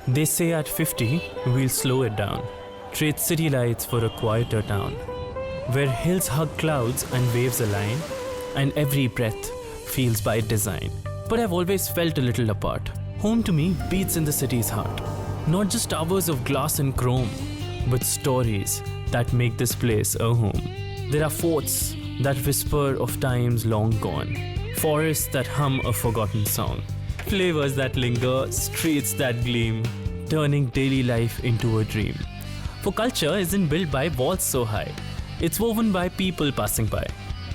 They say at 50, we'll slow it down. Trade city lights for a quieter town. Where hills hug clouds and waves align, and every breath feels by design. But I've always felt a little apart. Home to me beats in the city's heart. Not just towers of glass and chrome, but stories that make this place a home. There are forts that whisper of times long gone, forests that hum a forgotten song, flavors that linger, streets that gleam, turning daily life into a dream. For culture isn't built by walls so high, it's woven by people passing by.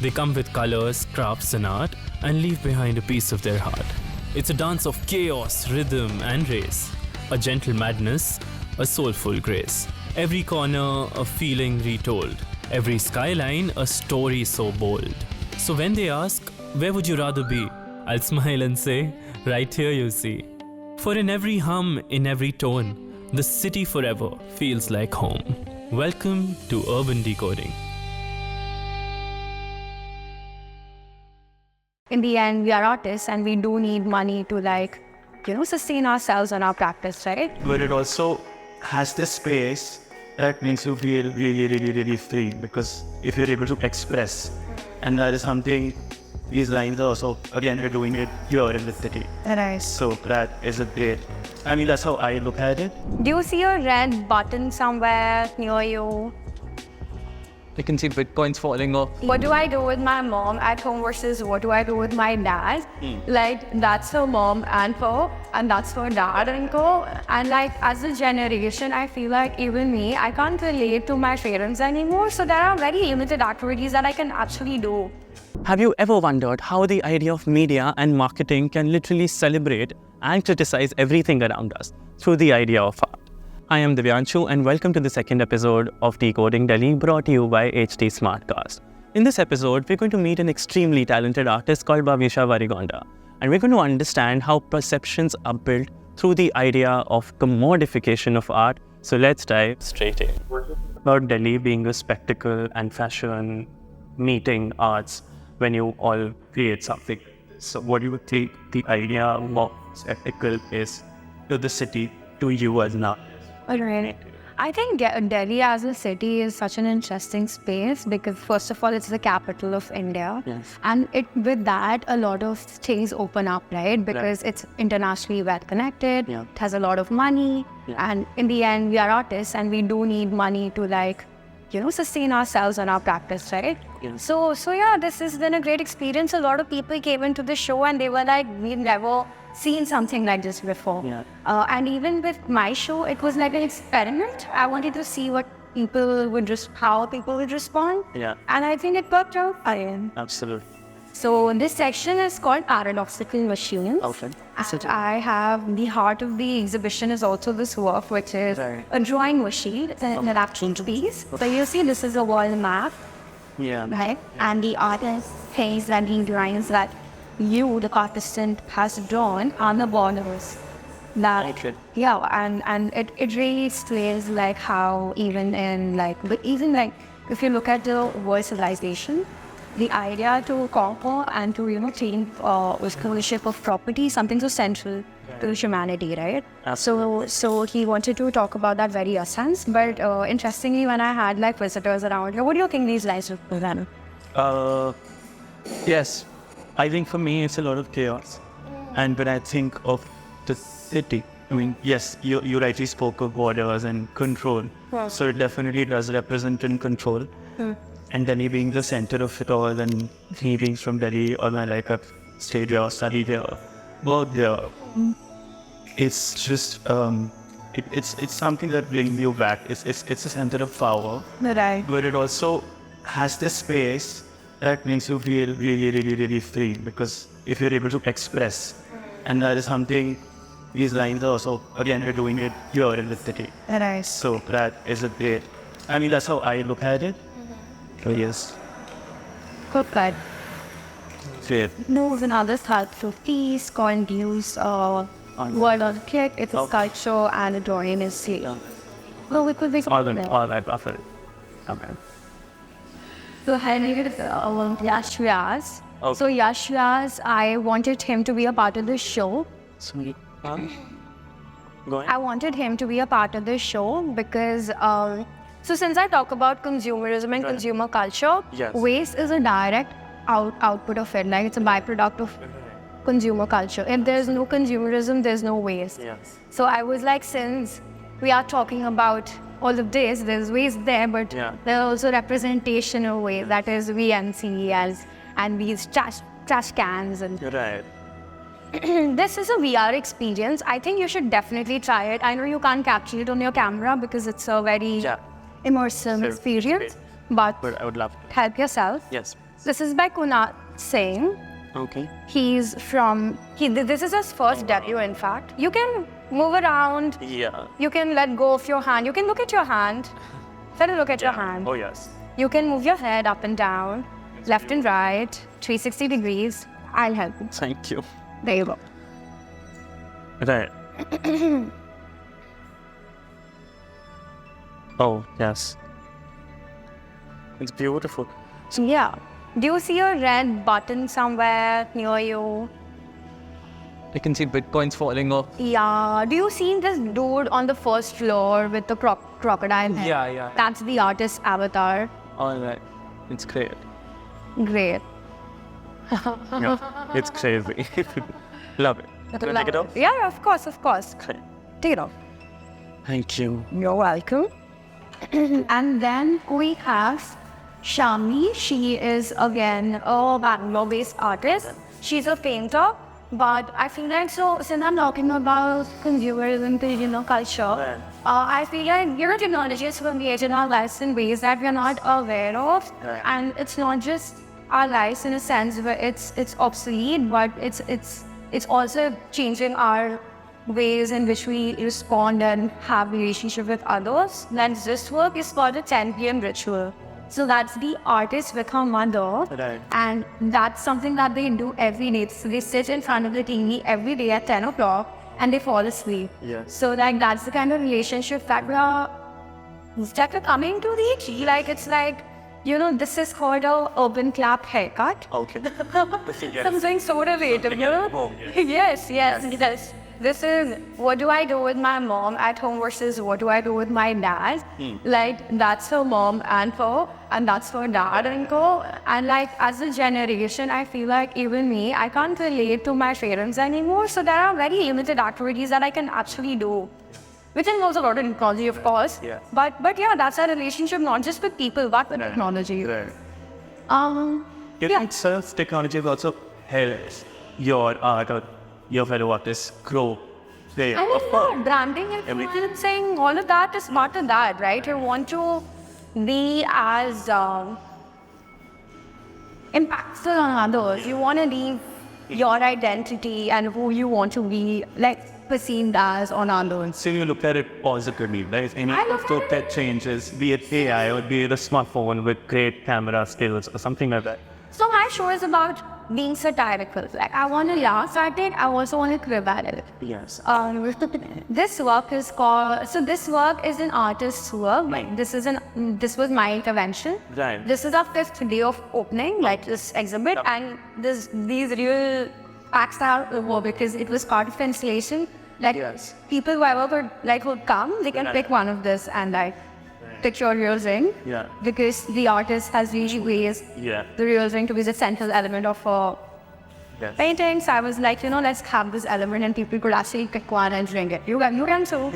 They come with colors, crafts and art, and leave behind a piece of their heart. It's a dance of chaos, rhythm and race, a gentle madness, a soulful grace. Every corner a feeling retold, every skyline a story so bold. So when they ask, where would you rather be? I'll smile and say, right here you see. For in every hum, in every tone, the city forever feels like home. Welcome to Urban Decoding. In the end, we are artists and we do need money to sustain ourselves and our practice, right? But it also has this space that makes you feel really free, because if you're able to express, and that is something, these lines are also, again, we're doing it here in the city. Nice. So that is a great, that's how I look at it. Do you see a red button somewhere near you? You can see bitcoins falling off. What do I do with my mom at home versus what do I do with my dad? That's for mom and for, and that's for dad and co. And as a generation, I feel like even me, I can't relate to my parents anymore. So there are very limited activities that I can actually do. Have you ever wondered how the idea of media and marketing can literally celebrate and criticize everything around us through the idea of art? I am Divyanshu and welcome to the second episode of Decoding Delhi, brought to you by HT Smartcast. In this episode, we're going to meet an extremely talented artist called Bavisha Varagonda, and we're going to understand how perceptions are built through the idea of commodification of art. So let's dive straight in. About Delhi being a spectacle and fashion meeting arts when you all create something. So what do you think the idea of spectacle is to the city, to you as an artist? Alright. I think Delhi as a city is such an interesting space because first of all, it's the capital of India. Yes. And with that, a lot of things open up, right? Because it's internationally well connected, Yeah. it has a lot of money. Yeah. And in the end, we are artists and we do need money to sustain ourselves and our practice, right? Yeah. So yeah, this has been a great experience. A lot of people came into the show and they were like, we've never seen something like this before. Yeah. And even with my show, it was like an experiment. I wanted to see what how people would respond. Yeah. And I think it worked out. Absolutely. So this section is called Paradoxical Machines. Okay. And I have the heart of the exhibition is also this work, which is Right. a drawing machine. It's an interactive piece. So you see this is a wall map, Yeah. right? And the artist says that the drawings that you, the participant, has drawn on the borders. Okay. Yeah, and it really displays how even if you look at the world civilization, the idea to conquer and to change with ownership of property, something so central to humanity, right? So he wanted to talk about that very essence. But interestingly, when I had visitors around here, what do you think these lines represent? Yes, I think for me it's a lot of chaos. And when I think of the city, yes, you rightly spoke of borders and control. Yeah. So it definitely does represent in control. And Delhi being the center of it all, and he being from Delhi, all my life I've stayed here, studied here, worked here. It's just, it's something that brings you back. It's a center of power. Right. But it also has this space that makes you feel really free, because if you're able to express, and that is something, these lines are also, again, we're doing it here in the city. Nice. So that is a great, that's how I look at it. So yes. Good. Great. There's another sculpture piece called Use Word on Click. It's a sculpture and a drawing is see. Yeah. Well, we could make All right, perfect. Okay. So her name is Yash Vyas. Okay. So Yash Vyas, I wanted him to be a part of the show. Sweet. Go ahead. I wanted him to be a part of this show because, so since I talk about consumerism and consumer culture, Yes. waste is a direct output of it. Like it's a byproduct of consumer culture. If there's no consumerism, there's no waste. Yes. So I was like, since we are talking about all of this, there's waste there, but there's also representation of waste. That is VNC and these trash cans and. Right. This is a VR experience. I think you should definitely try it. I know you can't capture it on your camera because it's a very immersive experience, but I would love to. help yourself. Yes. This is by Kunal Singh. Okay. He's from, this is his first debut in fact. You can move around, Yeah. you can let go of your hand, you can look at your hand. Let it look at your hand. Oh, yes. You can move your head up and down, left and right, 360 degrees. I'll help you. Thank you. There you go. Right. Oh, yes. It's beautiful. Yeah. Do you see a red button somewhere near you? I can see bitcoins falling off. Yeah. Do you see this dude on the first floor with the crocodile head? Yeah. That's the artist's avatar. All right. It's great. Great. Yeah. It's crazy. Love it. Can I take it off? Yeah, of course. Okay. Take it off. Thank you. You're welcome. And then we have Shami. She is again a Bangalore-based artist. She's a painter, but I feel like since I'm talking about consumerism, consumer culture, I feel like technology has permeated our lives in ways that we're not aware of, and it's not just our lives in a sense where it's obsolete, but it's also changing our ways in which we respond and have relationship with others. Then this work is called a 10 p.m. ritual. So that's the artist with her mother, and that's something that they do every day. So they sit in front of the TV every day at 10 o'clock and they fall asleep. So that's the kind of relationship that we're coming to reach. Like it's like, this is called a urban clap haircut. Okay. Something so relatable, Yes. This is what do I do with my mom at home versus what do I do with my dad. Like that's her mom and that's her dad and and like as a generation, I feel like even me, I can't relate to my parents anymore. So there are very limited activities that I can actually do, which involves a lot of technology, of course. But yeah, that's our relationship, not just with people, but with technology. You think self-technology will also help your art or your fellow artists grow? Branding, influencing, all of that is part of that, right? You want to be as impactful on others. You want to leave your identity and who you want to be, perceived as on others. So you look at it positively, right? Any of those tech changes, be it AI or be it a smartphone with great camera skills or something like that. So my show is about being satirical. Like I want to laugh at it, I also want to crib at it. Yes. This work is called, so this work is an artist's work. Like this was my intervention. Right. This is our 5th day of opening, this exhibit, and these real acts are over because it was part of the installation. People whoever would come, they can pick one of this and picture a real ring. Because the artist has really raised the real ring to be the central element of a painting. So I was like, let's have this element and people could actually pick one and ring it. You can too.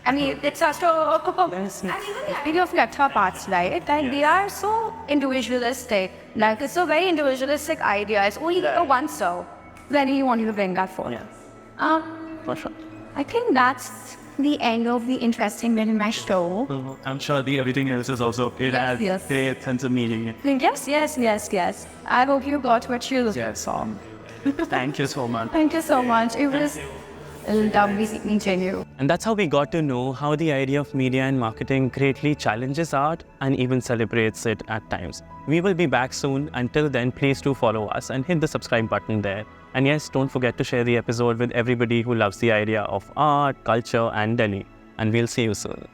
I mean, it's such a... And even the idea of retro parts, right? They are so individualistic. It's a very individualistic idea. It's only one so. Where do you want to bring that for? For sure. I think that's the end of the interesting bit in my show. I'm sure everything else is also, it has a sense of meaning. Yes. I hope you got what you looked for. Thank you so much. Thank you so much. It was lovely meeting you. And that's how we got to know how the idea of media and marketing greatly challenges art and even celebrates it at times. We will be back soon. Until then, please do follow us and hit the subscribe button there. And yes, don't forget to share the episode with everybody who loves the idea of art, culture, and Delhi. And we'll see you soon.